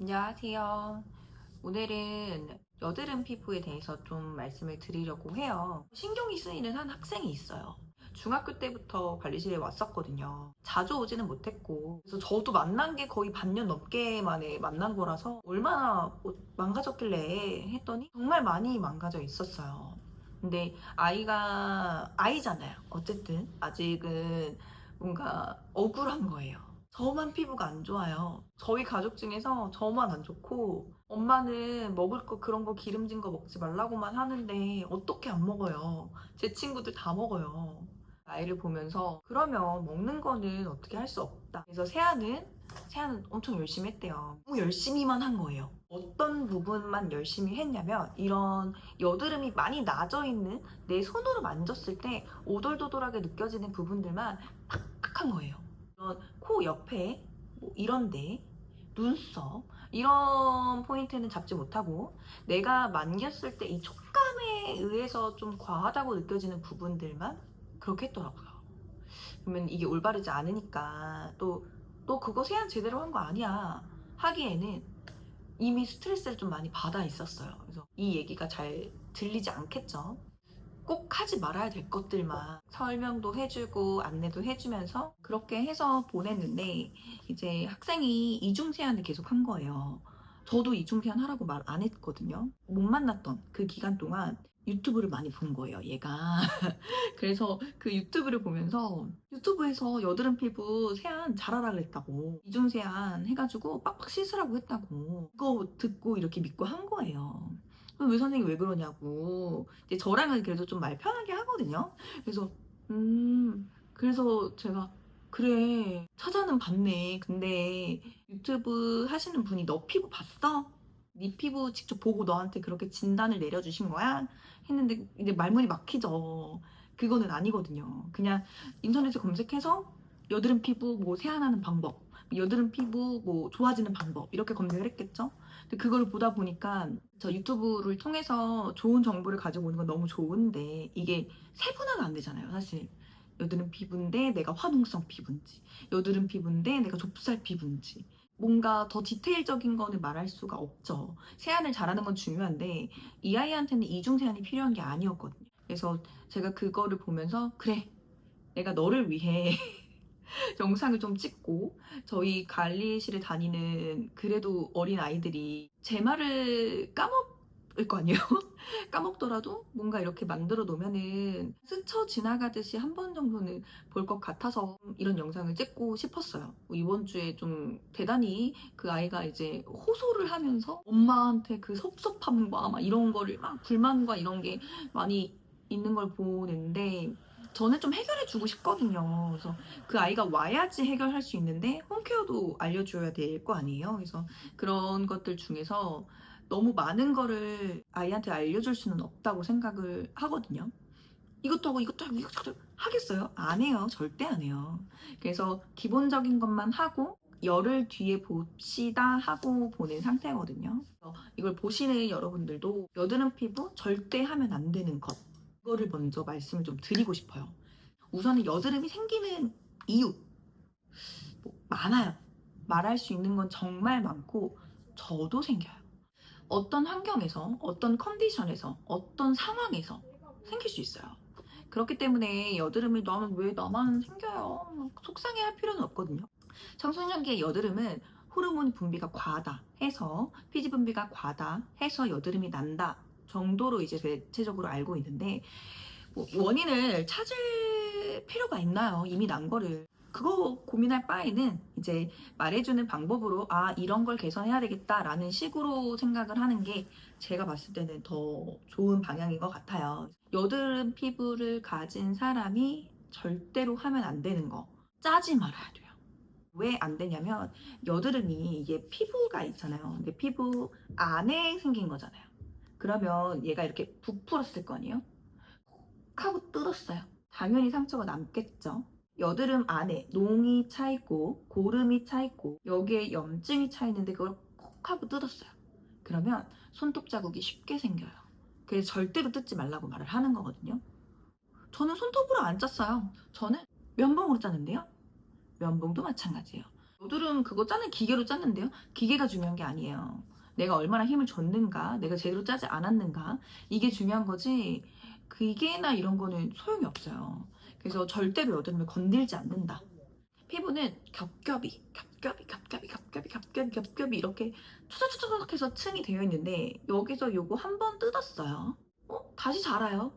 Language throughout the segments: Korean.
안녕하세요. 오늘은 여드름 피부에 대해서 좀 말씀을 드리려고 해요. 신경이 쓰이는 한 학생이 있어요. 중학교 때부터 관리실에 왔었거든요. 자주 오지는 못했고, 그래서 저도 만난 게 거의 반년 넘게 만에 만난 거라서 얼마나 망가졌길래 했더니 정말 많이 망가져 있었어요. 근데 아이가 아이잖아요. 어쨌든 아직은 뭔가 억울한 거예요. 저만 피부가 안 좋아요. 저희 가족 중에서 저만 안 좋고, 엄마는 먹을 거 그런 거 기름진 거 먹지 말라고만 하는데 어떻게 안 먹어요. 제 친구들 다 먹어요. 아이를 보면서 그러면 먹는 거는 어떻게 할 수 없다. 그래서 세안은 엄청 열심히 했대요. 너무 열심히만 한 거예요. 어떤 부분만 열심히 했냐면 이런 여드름이 많이 나져 있는 내 손으로 만졌을 때 오돌도돌하게 느껴지는 부분들만 팍팍한 거예요. 이런 코 옆에 뭐 이런데 눈썹 이런 포인트는 잡지 못하고 내가 만졌을 때 이 촉감에 의해서 좀 과하다고 느껴지는 부분들만 그렇게 했더라고요. 그러면 이게 올바르지 않으니까 또 그거 세안 제대로 한 거 아니야 하기에는 이미 스트레스를 좀 많이 받아 있었어요. 그래서 이 얘기가 잘 들리지 않겠죠. 꼭 하지 말아야 될 것들만 설명도 해주고 안내도 해주면서 그렇게 해서 보냈는데 이제 학생이 이중 세안을 계속 한 거예요. 저도 이중 세안 하라고 말 안 했거든요. 못 만났던 그 기간 동안 유튜브를 많이 본 거예요, 얘가. 그래서 그 유튜브를 보면서 유튜브에서 여드름 피부 세안 잘하라 그랬다고 이중 세안 해가지고 빡빡 씻으라고 했다고 그거 듣고 이렇게 믿고 한 거예요. 그럼 왜 선생님 왜 그러냐고. 이제 저랑은 그래도 좀 말 편하게 하거든요. 그래서 그래서 제가 그래 찾아는 봤네. 근데 유튜브 하시는 분이 너 피부 봤어? 네 피부 직접 보고 너한테 그렇게 진단을 내려주신 거야? 했는데 이제 말문이 막히죠. 그거는 아니거든요. 그냥 인터넷에 검색해서 여드름 피부 뭐 세안하는 방법, 여드름 피부 뭐 좋아지는 방법 이렇게 검색을 했겠죠. 근데 그걸 보다 보니까 저 유튜브를 통해서 좋은 정보를 가지고 오는 건 너무 좋은데 이게 세분화가 안 되잖아요, 사실. 여드름 피부인데 내가 화농성 피부인지, 여드름 피부인데 내가 좁쌀 피부인지. 뭔가 더 디테일적인 거는 말할 수가 없죠. 세안을 잘하는 건 중요한데 이 아이한테는 이중 세안이 필요한 게 아니었거든요. 그래서 제가 그거를 보면서 그래, 내가 너를 위해 영상을 좀 찍고 저희 관리실에 다니는 그래도 어린 아이들이 제 말을 까먹을 거 아니에요? 까먹더라도 뭔가 이렇게 만들어 놓으면은 스쳐 지나가듯이 한 번 정도는 볼 것 같아서 이런 영상을 찍고 싶었어요. 이번 주에 좀 대단히 그 아이가 이제 호소를 하면서 엄마한테 그 섭섭함과 막 이런 거를 막 불만과 이런 게 많이 있는 걸 보는데 저는 좀 해결해 주고 싶거든요. 그래서 그 아이가 와야지 해결할 수 있는데 홈케어도 알려줘야 될 거 아니에요. 그래서 그런 것들 중에서 너무 많은 거를 아이한테 알려줄 수는 없다고 생각을 하거든요. 이것도 하고 이것도 하고 이것도 하고 하겠어요? 안 해요. 절대 안 해요. 그래서 기본적인 것만 하고 열흘 뒤에 봅시다 하고 보낸 상태거든요. 그래서 이걸 보시는 여러분들도 여드름 피부 절대 하면 안 되는 것 이거를 먼저 말씀을 좀 드리고 싶어요. 우선은 여드름이 생기는 이유 뭐 많아요. 말할 수 있는 건 정말 많고 저도 생겨요. 어떤 환경에서, 어떤 컨디션에서, 어떤 상황에서 생길 수 있어요. 그렇기 때문에 여드름이 나는 왜 나만 생겨요? 속상해할 필요는 없거든요. 청소년기의 여드름은 호르몬 분비가 과하다 해서 피지 분비가 과하다 해서 여드름이 난다 정도로 이제 대체적으로 알고 있는데 뭐 원인을 찾을 필요가 있나요? 이미 난 거를. 그거 고민할 바에는 이제 말해주는 방법으로 아 이런 걸 개선해야 되겠다라는 식으로 생각을 하는 게 제가 봤을 때는 더 좋은 방향인 것 같아요. 여드름 피부를 가진 사람이 절대로 하면 안 되는 거 짜지 말아야 돼요. 왜 안 되냐면 여드름이 이게 피부가 있잖아요. 근데 피부 안에 생긴 거잖아요. 그러면 얘가 이렇게 부풀었을 거 아니에요? 하고 뜯었어요. 당연히 상처가 남겠죠. 여드름 안에 농이 차 있고 고름이 차 있고 여기에 염증이 차 있는데 그걸 콕 하고 뜯었어요. 그러면 손톱 자국이 쉽게 생겨요. 그래서 절대로 뜯지 말라고 말을 하는 거거든요. 저는 손톱으로 안 짰어요. 저는 면봉으로 짰는데요. 면봉도 마찬가지예요. 여드름 그거 짜는 기계로 짰는데요. 기계가 중요한 게 아니에요. 내가 얼마나 힘을 줬는가, 내가 제대로 짜지 않았는가, 이게 중요한 거지. 기계나 이런 거는 소용이 없어요. 그래서 절대로 여드름을 건들지 않는다. 피부는 겹겹이 이렇게 투석투석 해서 층이 되어 있는데, 여기서 요거 한 번 뜯었어요. 다시 자라요.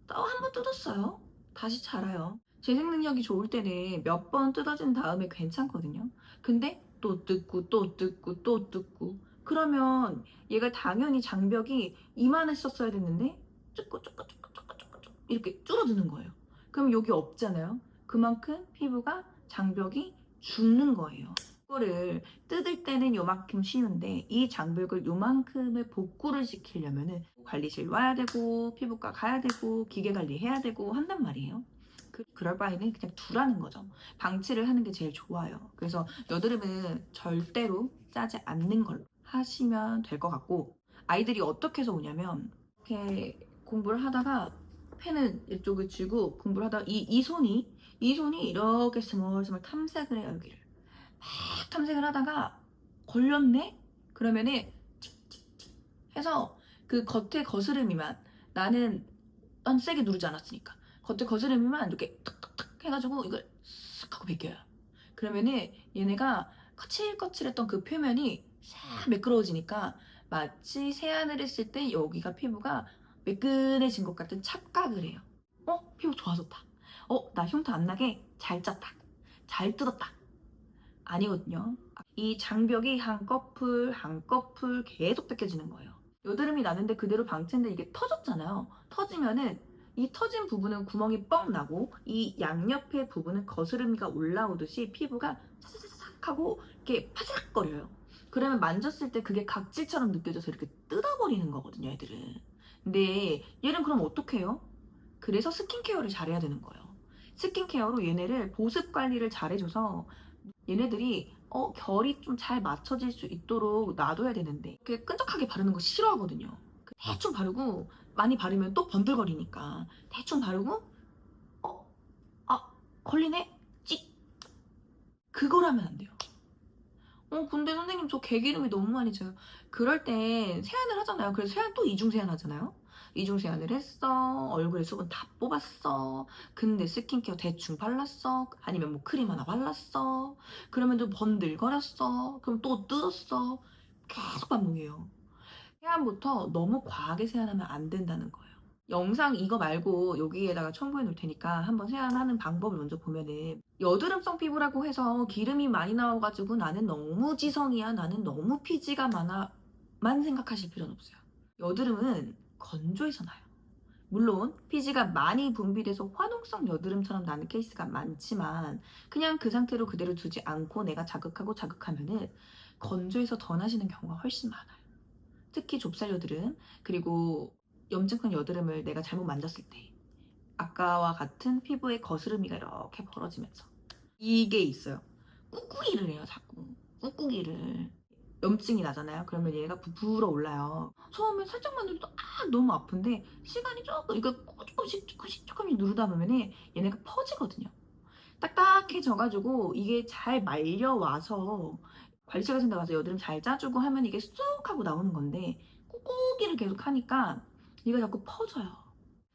또 한 번 뜯었어요. 다시 자라요. 재생 능력이 좋을 때는 몇 번 뜯어진 다음에 괜찮거든요. 근데 또 뜯고 또 뜯고 또 뜯고, 그러면 얘가 당연히 장벽이 이만했었어야 됐는데 쭈꾸쭈꾸쭈꾸쭈꾸쭈꾸 이렇게 줄어드는 거예요. 그럼 여기 없잖아요. 그만큼 피부가 장벽이 죽는 거예요. 이거를 뜯을 때는 요만큼 쉬운데, 이 장벽을 요만큼을 복구를 시키려면은 관리실 와야 되고 피부과 가야 되고 기계 관리해야 되고 한단 말이에요. 그럴 바에는 그냥 두라는 거죠. 방치를 하는 게 제일 좋아요. 그래서 여드름은 절대로 짜지 않는 걸로 하시면 될 것 같고, 아이들이 어떻게 해서 오냐면 이렇게 공부를 하다가 펜을 이쪽에 쥐고 공부를 하다가 이 손이 이렇게 스멀스멀 탐색을 해요. 여기를 막 탐색을 하다가 걸렸네? 그러면은 해서 그 겉에 거스름이만, 난 세게 누르지 않았으니까 겉에 거스름이만 이렇게 탁탁탁 해가지고 이걸 쓱 하고 벗겨요. 그러면은 얘네가 거칠거칠했던 그 표면이 싹 매끄러워지니까 마치 세안을 했을 때 여기가 피부가 매끈해진 것 같은 착각을 해요. 피부 좋아졌다. 나 흉터 안 나게 잘 짰다. 잘 뜯었다. 아니거든요. 이 장벽이 한꺼풀 한꺼풀 계속 벗겨지는 거예요. 여드름이 나는데 그대로 방치인데 이게 터졌잖아요. 터지면은 이 터진 부분은 구멍이 뻥 나고, 이 양옆의 부분은 거스름이가 올라오듯이 피부가 차차차삭 하고 이렇게 파삭거려요. 그러면 만졌을 때 그게 각질처럼 느껴져서 이렇게 뜯어버리는 거거든요, 애들은. 근데 얘는 그럼 어떻게 해요? 그래서 스킨케어를 잘해야 되는 거예요. 스킨케어로 얘네를 보습 관리를 잘해줘서 얘네들이 결이 좀 잘 맞춰질 수 있도록 놔둬야 되는데, 이렇게 끈적하게 바르는 거 싫어하거든요. 대충 바르고, 많이 바르면 또 번들거리니까 대충 바르고, 어? 아, 걸리네? 찍! 그거라면 안 돼요. 근데 선생님 저 개기름이 너무 많이 져요. 그럴 땐 세안을 하잖아요. 그래서 세안 또 이중 세안 하잖아요. 이중 세안을 했어. 얼굴에 수분 다 뽑았어. 근데 스킨케어 대충 발랐어. 아니면 뭐 크림 하나 발랐어. 그러면 또 번들거렸어. 그럼 또 뜯었어. 계속 반복이에요. 세안부터 너무 과하게 세안하면 안 된다는 거예요. 영상 이거 말고 여기에다가 첨부해 놓을 테니까 한번 세안하는 방법을 먼저 보면은, 여드름성 피부라고 해서 기름이 많이 나와가지고 나는 너무 지성이야, 나는 너무 피지가 많아만 생각하실 필요는 없어요. 여드름은 건조해서 나요. 물론 피지가 많이 분비돼서 화농성 여드름처럼 나는 케이스가 많지만, 그냥 그 상태로 그대로 두지 않고 내가 자극하면은 건조해서 더 나시는 경우가 훨씬 많아요. 특히 좁쌀 여드름, 그리고 염증성 여드름을 내가 잘못 만졌을 때 아까와 같은 피부의 거스름이가 이렇게 벌어지면서 이게 있어요. 꾹꾹이를 해요. 자꾸 꾹꾹이를. 염증이 나잖아요. 그러면 얘가 부풀어 올라요. 처음에 살짝만 눌러도 너무 아픈데, 시간이 조금 이거 조금씩 누르다 보면 얘네가 퍼지거든요. 딱딱해져가지고 이게 잘 말려와서 관리실 같은 데 가서 여드름 잘 짜주고 하면 이게 쑥 하고 나오는 건데, 꾹꾹이를 계속 하니까 얘가 자꾸 퍼져요.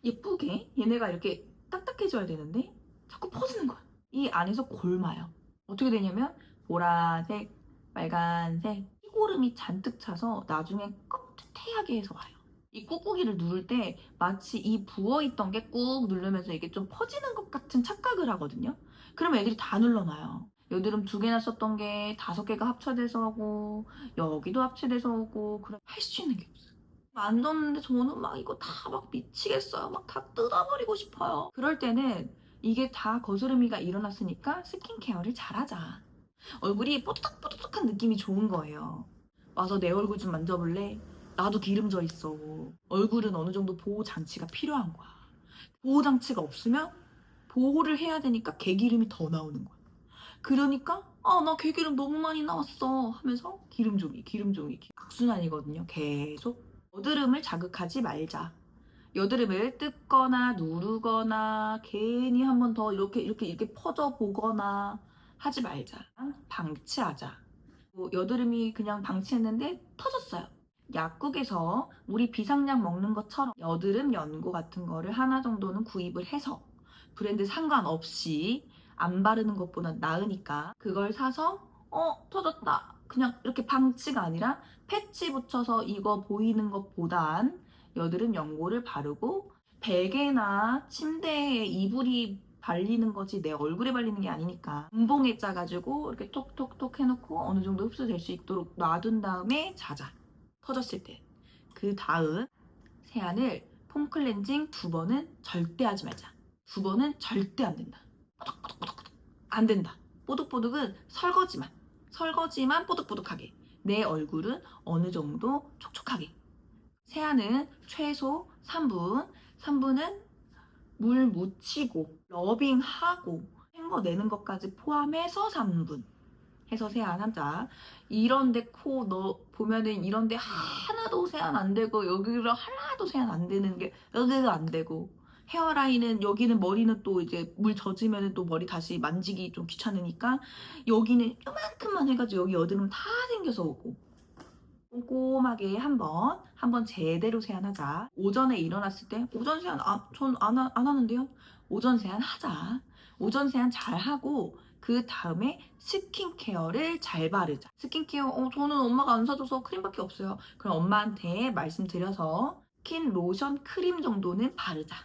예쁘게 얘네가 이렇게 딱딱해져야 되는데 자꾸 퍼지는 거야. 이 안에서 골마요. 어떻게 되냐면 보라색, 빨간색, 피고름이 잔뜩 차서 나중에 껍데하게 해서 와요. 이 꾹꾹이를 누를 때 마치 이 부어있던 게 꾹 누르면서 이게 좀 퍼지는 것 같은 착각을 하거든요. 그러면 애들이 다 눌러놔요. 여드름 2개나 썼던 게 5개가 합쳐져서 오고, 여기도 합쳐져서 오고, 그럼 할 수 있는 게 없어요. 만졌는데 저는 막 이거 다 막 미치겠어요. 막 다 뜯어버리고 싶어요. 그럴 때는 이게 다 거스름이가 일어났으니까 스킨케어를 잘하자. 얼굴이 뽀득뽀득한 느낌이 좋은 거예요. 와서 내 얼굴 좀 만져볼래? 나도 기름져 있어. 얼굴은 어느 정도 보호 장치가 필요한 거야. 보호 장치가 없으면 보호를 해야 되니까 개기름이 더 나오는 거야. 그러니까 나 개기름 너무 많이 나왔어 하면서 기름종이 악순환이거든요. 계속. 여드름을 자극하지 말자. 여드름을 뜯거나 누르거나 괜히 한 번 더 이렇게 퍼져 보거나 하지 말자. 방치하자. 여드름이 그냥 방치했는데 터졌어요. 약국에서 우리 비상약 먹는 것처럼 여드름 연고 같은 거를 하나 정도는 구입을 해서 브랜드 상관없이 안 바르는 것보다 나으니까 그걸 사서 터졌다. 그냥 이렇게 방치가 아니라 패치 붙여서 이거 보이는 것보단 여드름 연고를 바르고 베개나 침대에 이불이 발리는 거지 내 얼굴에 발리는 게 아니니까 분봉에 짜가지고 이렇게 톡톡톡 해놓고 어느 정도 흡수될 수 있도록 놔둔 다음에 자자. 터졌을 때. 그 다음 세안을 폼 클렌징 2번은 절대 하지 말자. 2번은 절대 안 된다. 뽀득뽀득뽀득뽀득. 안 된다. 뽀득뽀득은 설거지만 뽀득뽀득하게. 내 얼굴은 어느 정도 촉촉하게. 세안은 최소 3분. 3분은 물 묻히고 러빙하고 헹궈내는 것까지 포함해서 3분 해서 세안하자. 이런데 코 너 보면은 이런데 하나도 세안 안 되고 여기를 하나도 세안 안 되는 게 여기가 안 되고 헤어라인은 여기는 머리는 또 이제 물 젖으면은 또 머리 다시 만지기 좀 귀찮으니까 여기는 요만큼만 해가지고 여기 여드름 다 생겨서 오고 꼼꼼하게 한번 제대로 세안하자. 오전에 일어났을 때 오전 세안 전 안 하는데요. 오전 세안 하자. 오전 세안 잘 하고 그 다음에 스킨케어를 잘 바르자. 스킨케어 저는 엄마가 안 사줘서 크림밖에 없어요. 그럼 엄마한테 말씀드려서 스킨 로션 크림 정도는 바르자.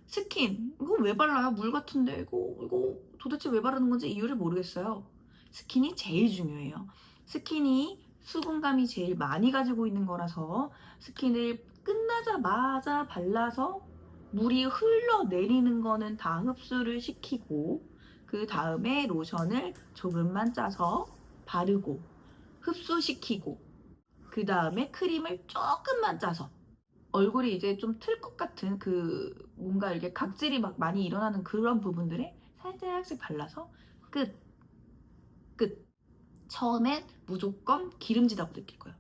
스킨 이거 왜 발라요? 물 같은데 이거 도대체 왜 바르는 건지 이유를 모르겠어요. 스킨이 제일 중요해요. 스킨이 수분감이 제일 많이 가지고 있는 거라서 스킨을 끝나자마자 발라서 물이 흘러내리는 거는 다 흡수를 시키고 그 다음에 로션을 조금만 짜서 바르고 흡수시키고 그 다음에 크림을 조금만 짜서 얼굴이 이제 좀 틀 것 같은 그 뭔가 이렇게 각질이 막 많이 일어나는 그런 부분들에 살짝씩 발라서 끝. 처음엔 무조건 기름지다고 느낄 거예요.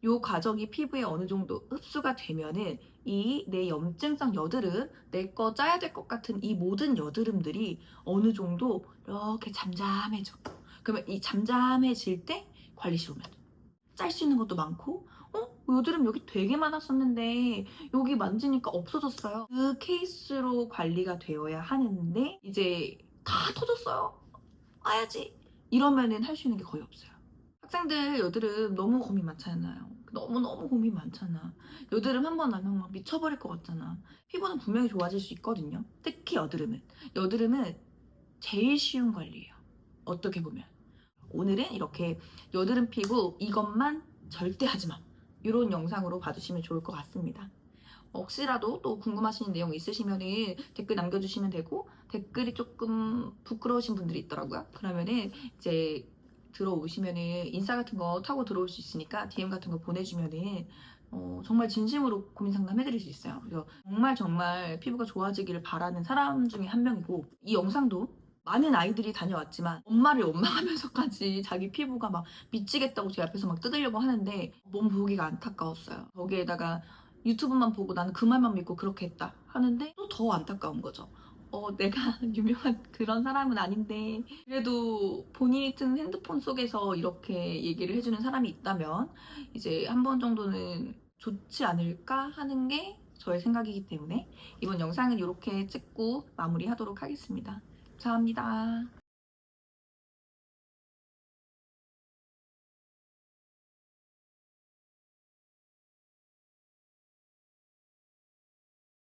요 과정이 피부에 어느 정도 흡수가 되면은 이 내 염증성 여드름, 내 거 짜야 될 것 같은 이 모든 여드름들이 어느 정도 이렇게 잠잠해져. 그러면 이 잠잠해질 때 관리실 오면 짤 수 있는 것도 많고 여드름 여기 되게 많았었는데 여기 만지니까 없어졌어요. 그 케이스로 관리가 되어야 하는데 이제 다 터졌어요. 아야지. 이러면은 할 수 있는 게 거의 없어요. 학생들 여드름 너무 고민 많잖아요. 너무너무 고민 많잖아. 여드름 한 번 나면 막 미쳐버릴 것 같잖아. 피부는 분명히 좋아질 수 있거든요. 특히 여드름은. 여드름은 제일 쉬운 관리예요. 어떻게 보면. 오늘은 이렇게 여드름 피부 이것만 절대 하지 마. 이런 영상으로 봐주시면 좋을 것 같습니다. 혹시라도 또 궁금하신 내용 있으시면은 댓글 남겨주시면 되고 댓글이 조금 부끄러우신 분들이 있더라고요. 그러면은 이제 들어오시면은 인싸 같은 거 타고 들어올 수 있으니까 DM 같은 거 보내주면은 정말 진심으로 고민 상담 해드릴 수 있어요. 그래서 정말 피부가 좋아지기를 바라는 사람 중에 한 명이고 이 영상도 많은 아이들이 다녀왔지만 엄마를 원망하면서까지 자기 피부가 막 미치겠다고 제 앞에서 막 뜯으려고 하는데 몸 보기가 안타까웠어요. 거기에다가 유튜브만 보고 나는 그 말만 믿고 그렇게 했다 하는데 또 더 안타까운 거죠. 내가 유명한 그런 사람은 아닌데 그래도 본인이 튼 핸드폰 속에서 이렇게 얘기를 해주는 사람이 있다면 이제 한 번 정도는 좋지 않을까 하는 게 저의 생각이기 때문에 이번 영상은 이렇게 찍고 마무리하도록 하겠습니다. 감사합니다.